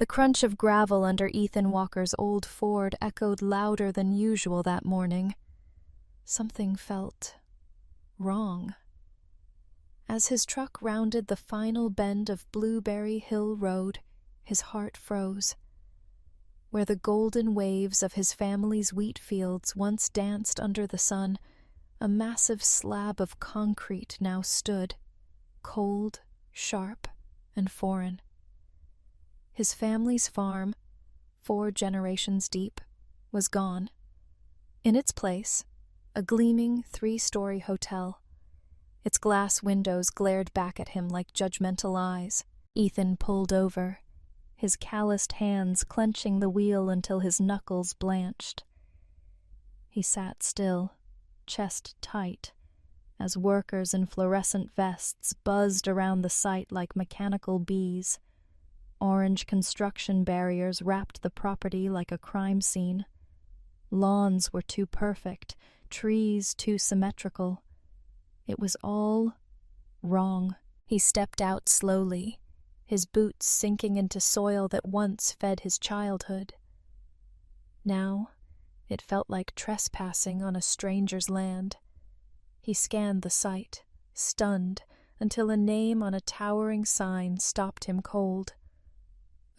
The crunch of gravel under Ethan Walker's old Ford echoed louder than usual that morning. Something felt wrong. As his truck rounded the final bend of Blueberry Hill Road, his heart froze. Where the golden waves of his family's wheat fields once danced under the sun, a massive slab of concrete now stood, cold, sharp, and foreign. His family's farm, 4 generations deep, was gone. In its place, a gleaming 3-story hotel. Its glass windows glared back at him like judgmental eyes. Ethan pulled over, his calloused hands clenching the wheel until his knuckles blanched. He sat still, chest tight, as workers in fluorescent vests buzzed around the site like mechanical bees. Orange construction barriers wrapped the property like a crime scene. Lawns were too perfect, trees too symmetrical. It was all wrong. He stepped out slowly, his boots sinking into soil that once fed his childhood. Now, it felt like trespassing on a stranger's land. He scanned the site, stunned, until a name on a towering sign stopped him cold.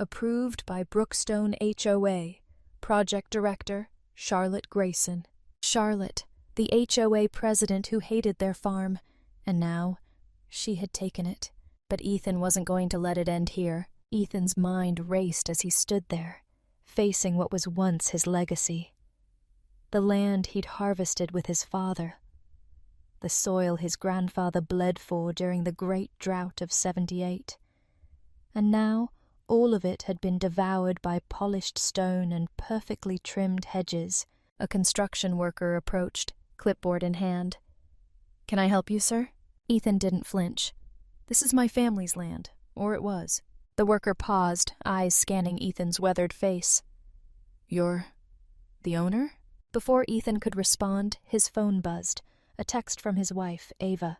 Approved by Brookstone HOA, Project Director, Charlotte Grayson. Charlotte, the HOA president who hated their farm, and now she had taken it. But Ethan wasn't going to let it end here. Ethan's mind raced as he stood there, facing what was once his legacy. The land he'd harvested with his father. The soil his grandfather bled for during the Great Drought of '78. And now, all of it had been devoured by polished stone and perfectly trimmed hedges. A construction worker approached, clipboard in hand. "Can I help you, sir?" Ethan didn't flinch. "This is my family's land, or it was." The worker paused, eyes scanning Ethan's weathered face. "You're the owner?" Before Ethan could respond, his phone buzzed, a text from his wife, Ava.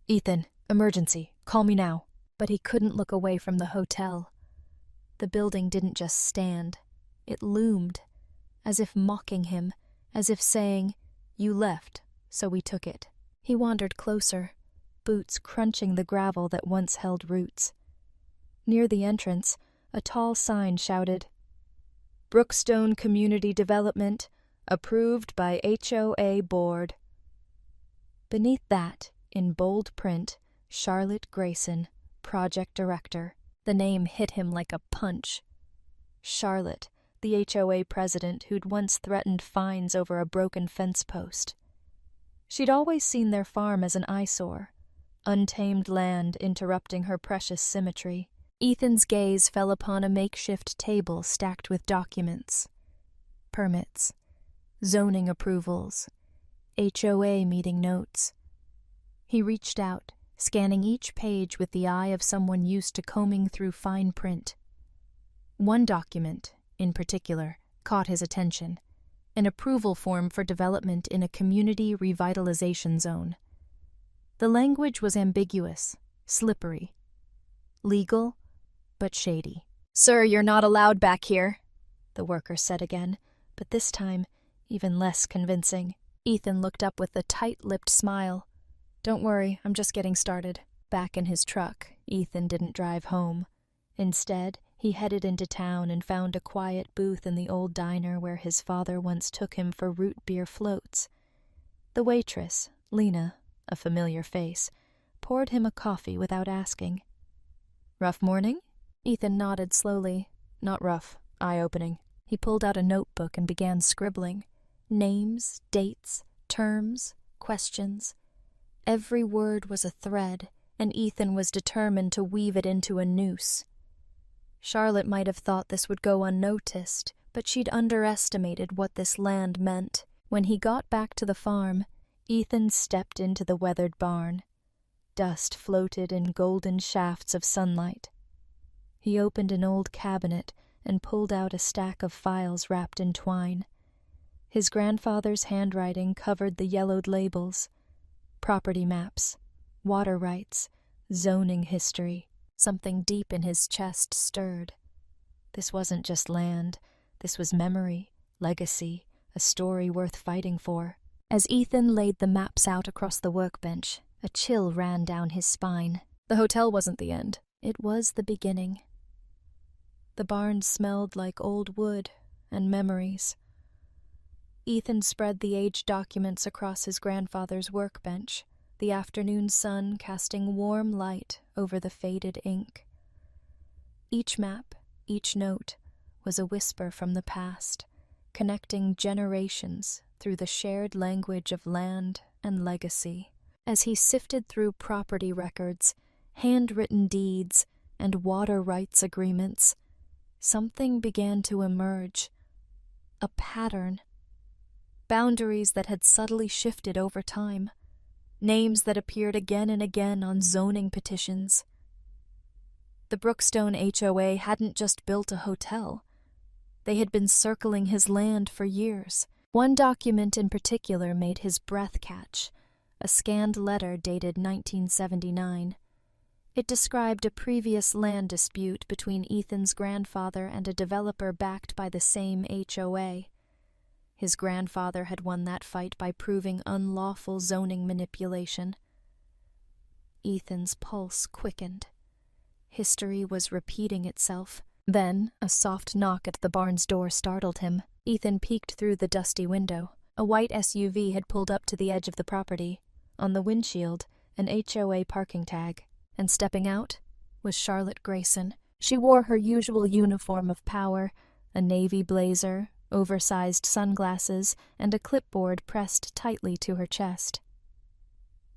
"Ethan, emergency, call me now." But he couldn't look away from the hotel. The building didn't just stand. It loomed, as if mocking him, as if saying, "You left, so we took it." He wandered closer, boots crunching the gravel that once held roots. Near the entrance, a tall sign shouted, "Brookstone Community Development, approved by HOA Board." Beneath that, in bold print, Charlotte Grayson, Project Director. The name hit him like a punch. Charlotte, the HOA president who'd once threatened fines over a broken fence post. She'd always seen their farm as an eyesore, untamed land interrupting her precious symmetry. Ethan's gaze fell upon a makeshift table stacked with documents. Permits, zoning approvals, HOA meeting notes. He reached out, scanning each page with the eye of someone used to combing through fine print. One document, in particular, caught his attention, an approval form for development in a community revitalization zone. The language was ambiguous, slippery. Legal, but shady. "Sir, you're not allowed back here," the worker said again, but this time even less convincing. Ethan looked up with a tight-lipped smile. "Don't worry, I'm just getting started." Back in his truck, Ethan didn't drive home. Instead, he headed into town and found a quiet booth in the old diner where his father once took him for root beer floats. The waitress, Lena, a familiar face, poured him a coffee without asking. "Rough morning?" Ethan nodded slowly. "Not rough, eye-opening." He pulled out a notebook and began scribbling. Names, dates, terms, questions. Every word was a thread, and Ethan was determined to weave it into a noose. Charlotte might have thought this would go unnoticed, but she'd underestimated what this land meant. When he got back to the farm, Ethan stepped into the weathered barn. Dust floated in golden shafts of sunlight. He opened an old cabinet and pulled out a stack of files wrapped in twine. His grandfather's handwriting covered the yellowed labels. Property maps, water rights, zoning history. Something deep in his chest stirred. This wasn't just land. This was memory, legacy, a story worth fighting for. As Ethan laid the maps out across the workbench, a chill ran down his spine. The hotel wasn't the end. It was the beginning. The barn smelled like old wood and memories. Ethan spread the aged documents across his grandfather's workbench, the afternoon sun casting warm light over the faded ink. Each map, each note, was a whisper from the past, connecting generations through the shared language of land and legacy. As he sifted through property records, handwritten deeds, and water rights agreements, something began to emerge. A pattern. Boundaries that had subtly shifted over time. Names that appeared again and again on zoning petitions. The Brookstone HOA hadn't just built a hotel. They had been circling his land for years. One document in particular made his breath catch, a scanned letter dated 1979. It described a previous land dispute between Ethan's grandfather and a developer backed by the same HOA. His grandfather had won that fight by proving unlawful zoning manipulation. Ethan's pulse quickened. History was repeating itself. Then, a soft knock at the barn's door startled him. Ethan peeked through the dusty window. A white SUV had pulled up to the edge of the property. On the windshield, an HOA parking tag. And stepping out was Charlotte Grayson. She wore her usual uniform of power, a navy blazer, oversized sunglasses, and a clipboard pressed tightly to her chest.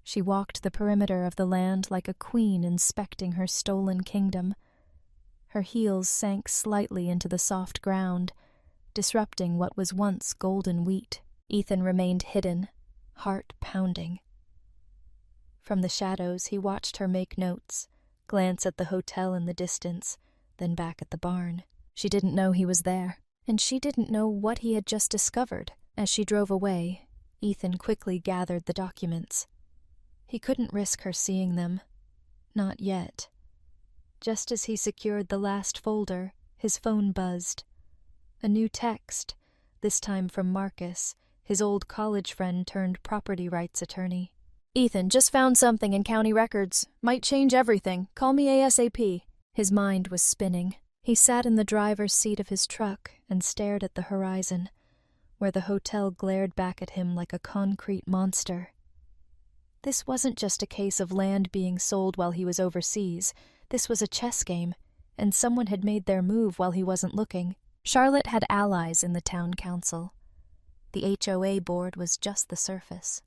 She walked the perimeter of the land like a queen inspecting her stolen kingdom. Her heels sank slightly into the soft ground, disrupting what was once golden wheat. Ethan remained hidden, heart pounding. From the shadows, he watched her make notes, glance at the hotel in the distance, then back at the barn. She didn't know he was there, and she didn't know what he had just discovered. As she drove away, Ethan quickly gathered the documents. He couldn't risk her seeing them. Not yet. Just as he secured the last folder, his phone buzzed. A new text, this time from Marcus, his old college friend turned property rights attorney. "Ethan, just found something in county records. Might change everything. Call me ASAP. His mind was spinning. He sat in the driver's seat of his truck and stared at the horizon, where the hotel glared back at him like a concrete monster. This wasn't just a case of land being sold while he was overseas. This was a chess game, and someone had made their move while he wasn't looking. Charlotte had allies in the town council. The HOA board was just the surface.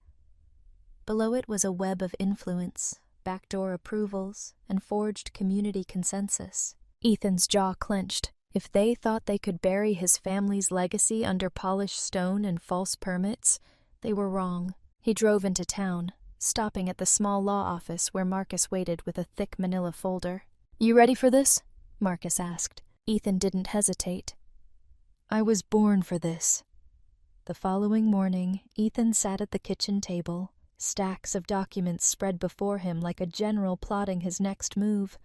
Below it was a web of influence, backdoor approvals, and forged community consensus. Ethan's jaw clenched. If they thought they could bury his family's legacy under polished stone and false permits, they were wrong. He drove into town, stopping at the small law office where Marcus waited with a thick manila folder. "You ready for this?" Marcus asked. Ethan didn't hesitate. "I was born for this." The following morning, Ethan sat at the kitchen table, stacks of documents spread before him like a general plotting his next move.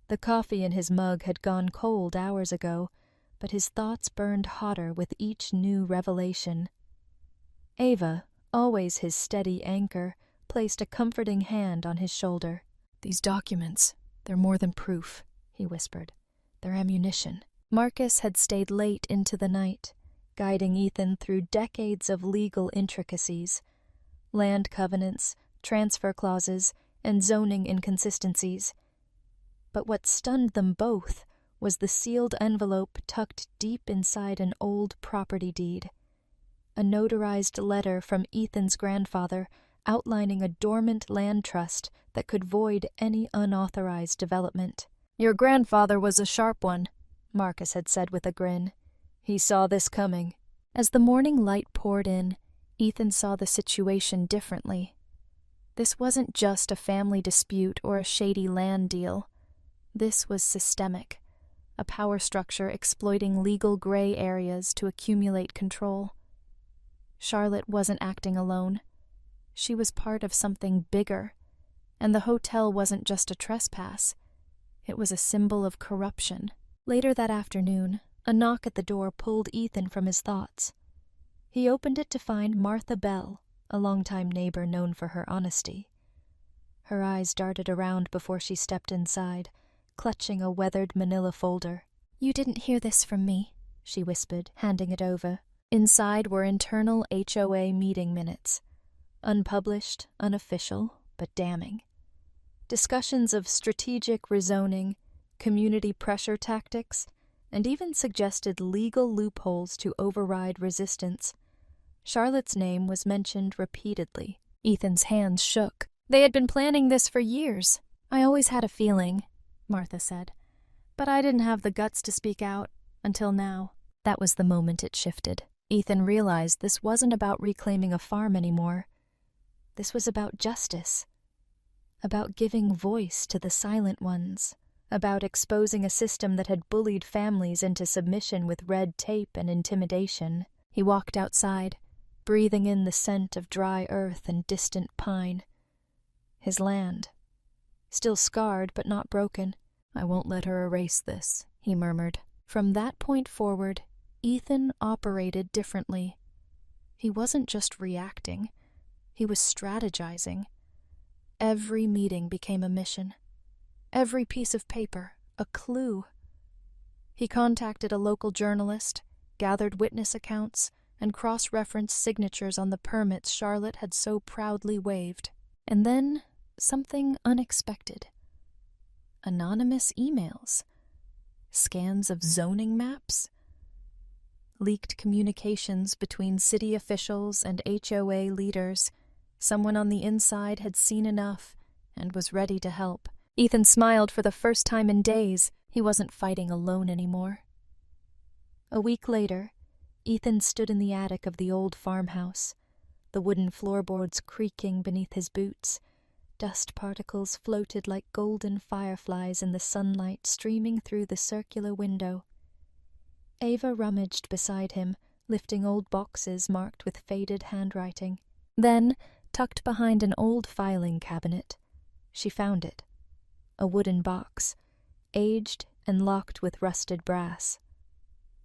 The coffee in his mug had gone cold hours ago, but his thoughts burned hotter with each new revelation. Ava, always his steady anchor, placed a comforting hand on his shoulder. "These documents, they're more than proof," he whispered. "They're ammunition." Marcus had stayed late into the night, guiding Ethan through decades of legal intricacies. Land covenants, transfer clauses, and zoning inconsistencies. But what stunned them both was the sealed envelope tucked deep inside an old property deed. A notarized letter from Ethan's grandfather outlining a dormant land trust that could void any unauthorized development. "Your grandfather was a sharp one," Marcus had said with a grin. "He saw this coming." As the morning light poured in, Ethan saw the situation differently. This wasn't just a family dispute or a shady land deal. This was systemic, a power structure exploiting legal gray areas to accumulate control. Charlotte wasn't acting alone. She was part of something bigger, and the hotel wasn't just a trespass. It was a symbol of corruption. Later that afternoon, a knock at the door pulled Ethan from his thoughts. He opened it to find Martha Bell, a longtime neighbor known for her honesty. Her eyes darted around before she stepped inside, clutching a weathered manila folder. "You didn't hear this from me," she whispered, handing it over. Inside were internal HOA meeting minutes. Unpublished, unofficial, but damning. Discussions of strategic rezoning, community pressure tactics, and even suggested legal loopholes to override resistance. Charlotte's name was mentioned repeatedly. Ethan's hands shook. They had been planning this for years. "I always had a feeling," Martha said, "but I didn't have the guts to speak out until now." That was the moment it shifted. Ethan realized this wasn't about reclaiming a farm anymore. This was about justice, about giving voice to the silent ones, about exposing a system that had bullied families into submission with red tape and intimidation. He walked outside, breathing in the scent of dry earth and distant pine. His land, still scarred but not broken. "I won't let her erase this," he murmured. From that point forward, Ethan operated differently. He wasn't just reacting. He was strategizing. Every meeting became a mission. Every piece of paper, a clue. He contacted a local journalist, gathered witness accounts, and cross-referenced signatures on the permits Charlotte had so proudly waived. And then, something unexpected. Anonymous emails. Scans of zoning maps. Leaked communications between city officials and HOA leaders. Someone on the inside had seen enough and was ready to help. Ethan smiled for the first time in days. He wasn't fighting alone anymore. A week later, Ethan stood in the attic of the old farmhouse, the wooden floorboards creaking beneath his boots. Dust particles floated like golden fireflies in the sunlight streaming through the circular window. Ava rummaged beside him, lifting old boxes marked with faded handwriting. Then, tucked behind an old filing cabinet, she found it. A wooden box, aged and locked with rusted brass.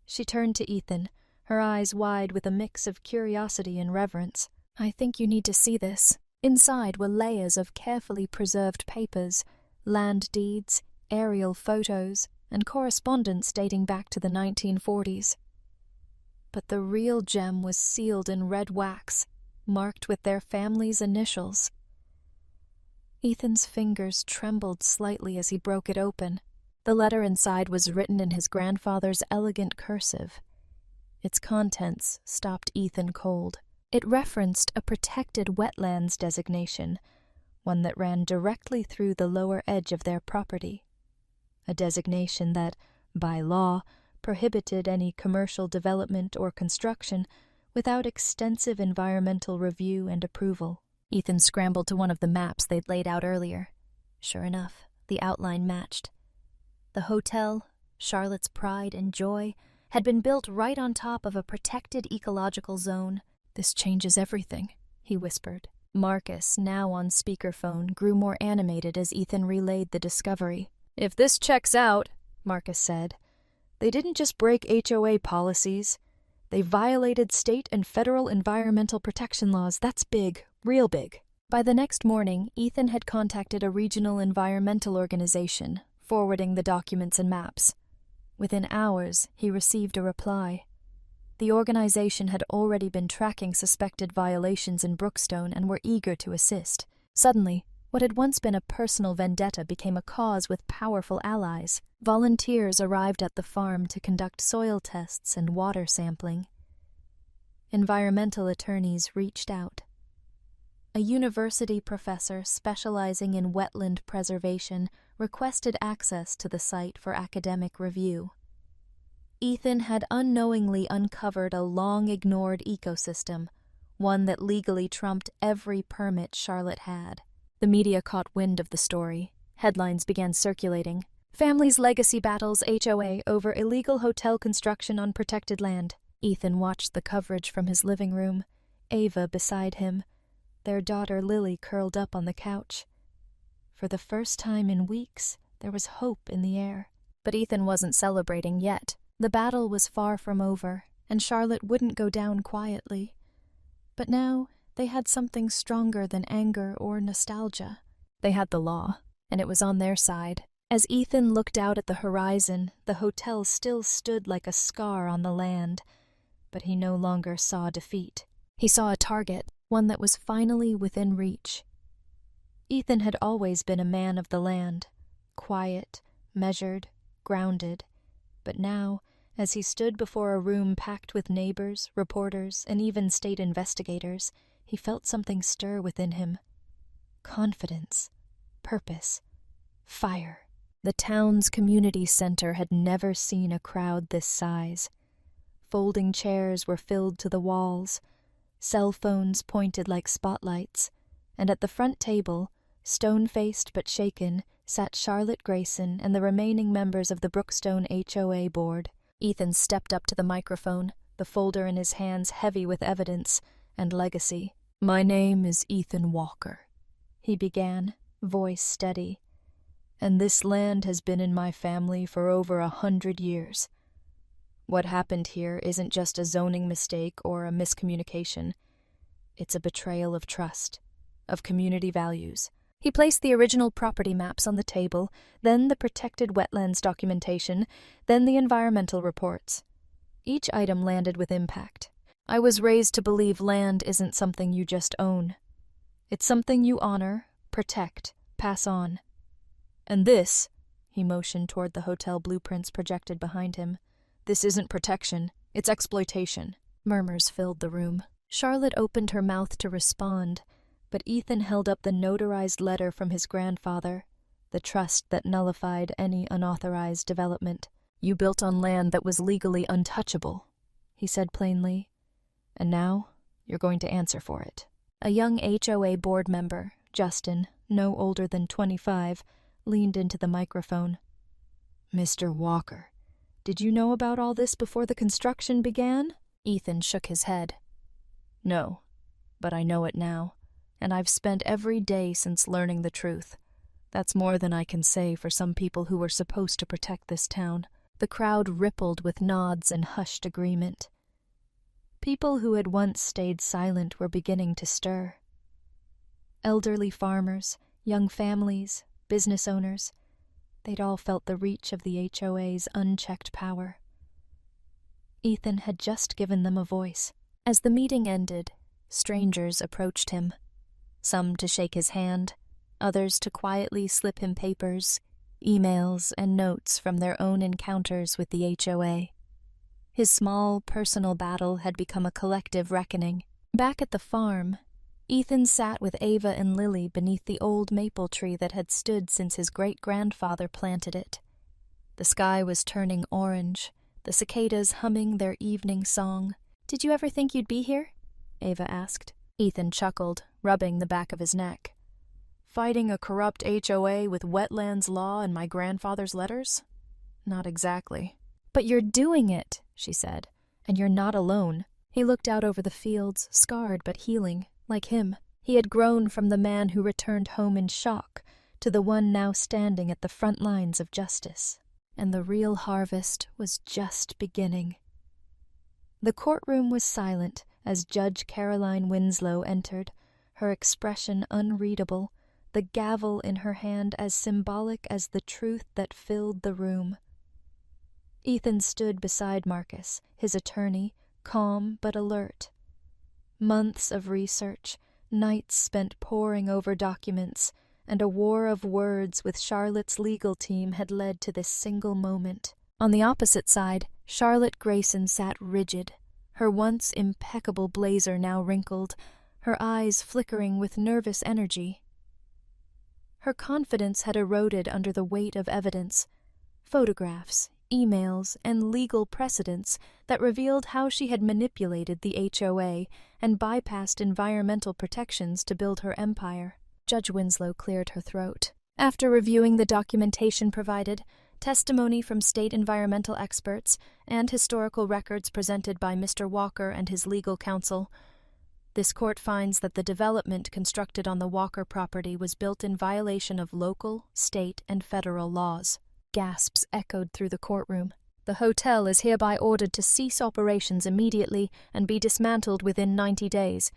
She turned to Ethan, her eyes wide with a mix of curiosity and reverence. "I think you need to see this." Inside were layers of carefully preserved papers, land deeds, aerial photos, and correspondence dating back to the 1940s. But the real gem was sealed in red wax, marked with their family's initials. Ethan's fingers trembled slightly as he broke it open. The letter inside was written in his grandfather's elegant cursive. Its contents stopped Ethan cold. It referenced a protected wetlands designation, one that ran directly through the lower edge of their property. A designation that, by law, prohibited any commercial development or construction without extensive environmental review and approval. Ethan scrambled to one of the maps they'd laid out earlier. Sure enough, the outline matched. The hotel, Charlotte's pride and joy, had been built right on top of a protected ecological zone. "This changes everything," he whispered. Marcus, now on speakerphone, grew more animated as Ethan relayed the discovery. "If this checks out," Marcus said, "they didn't just break HOA policies. They violated state and federal environmental protection laws. That's big, real big." By the next morning, Ethan had contacted a regional environmental organization, forwarding the documents and maps. Within hours, he received a reply. The organization had already been tracking suspected violations in Brookstone and were eager to assist. Suddenly, what had once been a personal vendetta became a cause with powerful allies. Volunteers arrived at the farm to conduct soil tests and water sampling. Environmental attorneys reached out. A university professor specializing in wetland preservation requested access to the site for academic review. Ethan had unknowingly uncovered a long-ignored ecosystem, one that legally trumped every permit Charlotte had. The media caught wind of the story. Headlines began circulating. "Family's legacy battles HOA over illegal hotel construction on protected land." Ethan watched the coverage from his living room, Ava beside him, their daughter Lily curled up on the couch. For the first time in weeks, there was hope in the air. But Ethan wasn't celebrating yet. The battle was far from over, and Charlotte wouldn't go down quietly. But now they had something stronger than anger or nostalgia. They had the law, and it was on their side. As Ethan looked out at the horizon, the hotel still stood like a scar on the land, but he no longer saw defeat. He saw a target, one that was finally within reach. Ethan had always been a man of the land, quiet, measured, grounded, but now, as he stood before a room packed with neighbors, reporters, and even state investigators, he felt something stir within him. Confidence, purpose, fire. The town's community center had never seen a crowd this size. Folding chairs were filled to the walls, cell phones pointed like spotlights, and at the front table, stone-faced but shaken, sat Charlotte Grayson and the remaining members of the Brookstone HOA board. Ethan stepped up to the microphone, the folder in his hands heavy with evidence and legacy. "My name is Ethan Walker," he began, voice steady, "and this land has been in my family for over 100 years. What happened here isn't just a zoning mistake or a miscommunication. It's a betrayal of trust, of community values." He placed the original property maps on the table, then the protected wetlands documentation, then the environmental reports. Each item landed with impact. "I was raised to believe land isn't something you just own. It's something you honor, protect, pass on. And this," he motioned toward the hotel blueprints projected behind him, "this isn't protection, it's exploitation." Murmurs filled the room. Charlotte opened her mouth to respond, but Ethan held up the notarized letter from his grandfather, the trust that nullified any unauthorized development. "You built on land that was legally untouchable," he said plainly, "and now you're going to answer for it." A young HOA board member, Justin, no older than 25, leaned into the microphone. "Mr. Walker, did you know about all this before the construction began?" Ethan shook his head. "No, but I know it now. And I've spent every day since learning the truth. That's more than I can say for some people who were supposed to protect this town." The crowd rippled with nods and hushed agreement. People who had once stayed silent were beginning to stir. Elderly farmers, young families, business owners, they'd all felt the reach of the HOA's unchecked power. Ethan had just given them a voice. As the meeting ended, strangers approached him. Some to shake his hand, others to quietly slip him papers, emails, and notes from their own encounters with the HOA. His small, personal battle had become a collective reckoning. Back at the farm, Ethan sat with Ava and Lily beneath the old maple tree that had stood since his great-grandfather planted it. The sky was turning orange, the cicadas humming their evening song. "Did you ever think you'd be here?" Ava asked. Ethan chuckled, rubbing the back of his neck. "Fighting a corrupt HOA with wetlands law and my grandfather's letters? Not exactly." "But you're doing it," she said, "and you're not alone." He looked out over the fields, scarred but healing, like him. He had grown from the man who returned home in shock to the one now standing at the front lines of justice. And the real harvest was just beginning. The courtroom was silent as Judge Caroline Winslow entered, her expression unreadable, the gavel in her hand as symbolic as the truth that filled the room. Ethan stood beside Marcus, his attorney, calm but alert. Months of research, nights spent poring over documents, and a war of words with Charlotte's legal team had led to this single moment. On the opposite side, Charlotte Grayson sat rigid, her once impeccable blazer now wrinkled, her eyes flickering with nervous energy. Her confidence had eroded under the weight of evidence, photographs, emails, and legal precedents that revealed how she had manipulated the HOA and bypassed environmental protections to build her empire. Judge Winslow cleared her throat. After reviewing the documentation provided, testimony from state environmental experts, and historical records presented by Mr. Walker and his legal counsel, this court finds that the development constructed on the Walker property was built in violation of local, state, and federal laws. Gasps echoed through the courtroom. The hotel is hereby ordered to cease operations immediately and be dismantled within 90 days.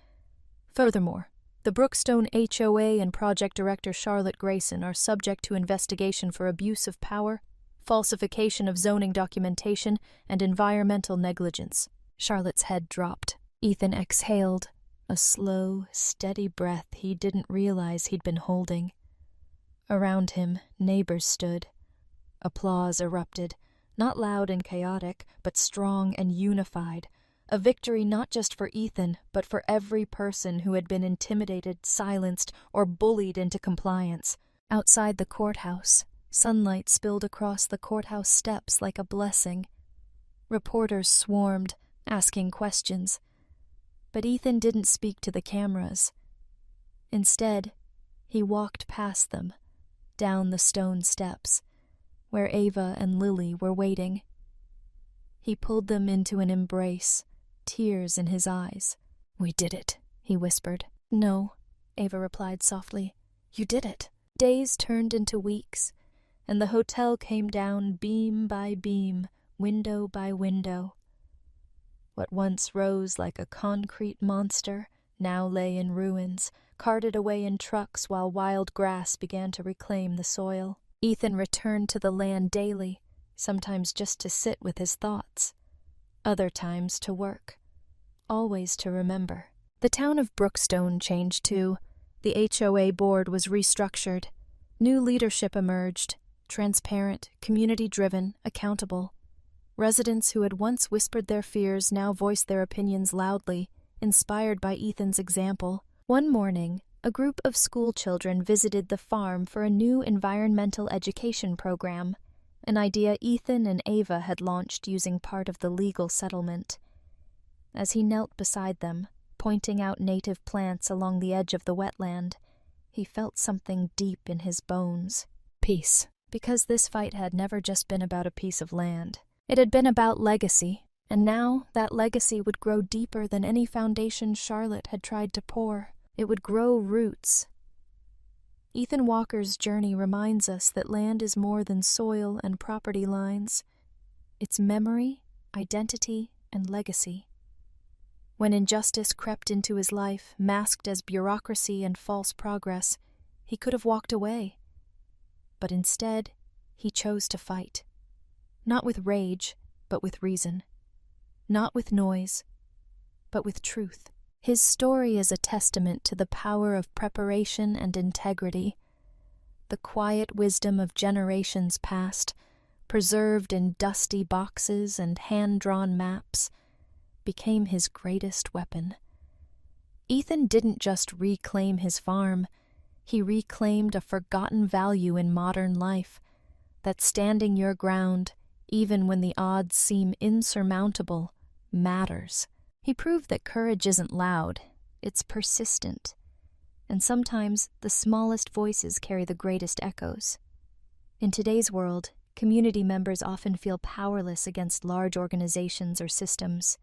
Furthermore, the Brookstone HOA and project director Charlotte Grayson are subject to investigation for abuse of power, falsification of zoning documentation, and environmental negligence. Charlotte's head dropped. Ethan exhaled, a slow, steady breath he didn't realize he'd been holding. Around him, neighbors stood. Applause erupted, not loud and chaotic, but strong and unified. A victory not just for Ethan, but for every person who had been intimidated, silenced, or bullied into compliance. Outside the courthouse, sunlight spilled across the courthouse steps like a blessing. Reporters swarmed, asking questions. But Ethan didn't speak to the cameras. Instead, he walked past them, down the stone steps, where Ava and Lily were waiting. He pulled them into an embrace, tears in his eyes. "We did it," he whispered. "No," Ava replied softly. "You did it." Days turned into weeks, and the hotel came down beam by beam, window by window. What once rose like a concrete monster now lay in ruins, carted away in trucks while wild grass began to reclaim the soil. Ethan returned to the land daily, sometimes just to sit with his thoughts, other times to work, always to remember. The town of Brookstone changed too. The HOA board was restructured. New leadership emerged, transparent, community-driven, accountable. Residents who had once whispered their fears now voiced their opinions loudly, inspired by Ethan's example. One morning, a group of school children visited the farm for a new environmental education program, an idea Ethan and Ava had launched using part of the legal settlement. As he knelt beside them, pointing out native plants along the edge of the wetland, he felt something deep in his bones. Peace. Because this fight had never just been about a piece of land. It had been about legacy, and now that legacy would grow deeper than any foundation Charlotte had tried to pour. It would grow roots. Ethan Walker's journey reminds us that land is more than soil and property lines. It's memory, identity, and legacy. When injustice crept into his life, masked as bureaucracy and false progress, he could have walked away. But instead, he chose to fight. Not with rage, but with reason. Not with noise, but with truth. His story is a testament to the power of preparation and integrity, the quiet wisdom of generations past, preserved in dusty boxes and hand-drawn maps, became his greatest weapon. Ethan didn't just reclaim his farm, he reclaimed a forgotten value in modern life, that standing your ground, even when the odds seem insurmountable, matters. He proved that courage isn't loud, it's persistent. And sometimes the smallest voices carry the greatest echoes. In today's world, community members often feel powerless against large organizations or systems.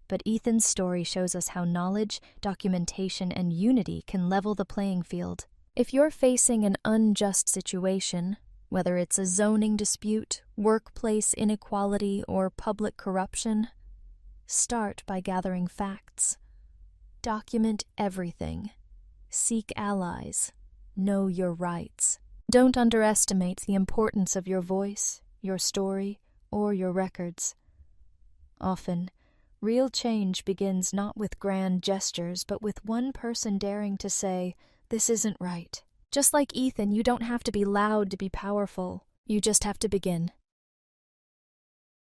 But Ethan's story shows us how knowledge, documentation, and unity can level the playing field. If you're facing an unjust situation, whether it's a zoning dispute, workplace inequality, or public corruption, start by gathering facts. Document everything. Seek allies. Know your rights. Don't underestimate the importance of your voice, your story, or your records. Often, real change begins not with grand gestures, but with one person daring to say, "This isn't right." Just like Ethan, you don't have to be loud to be powerful. You just have to begin.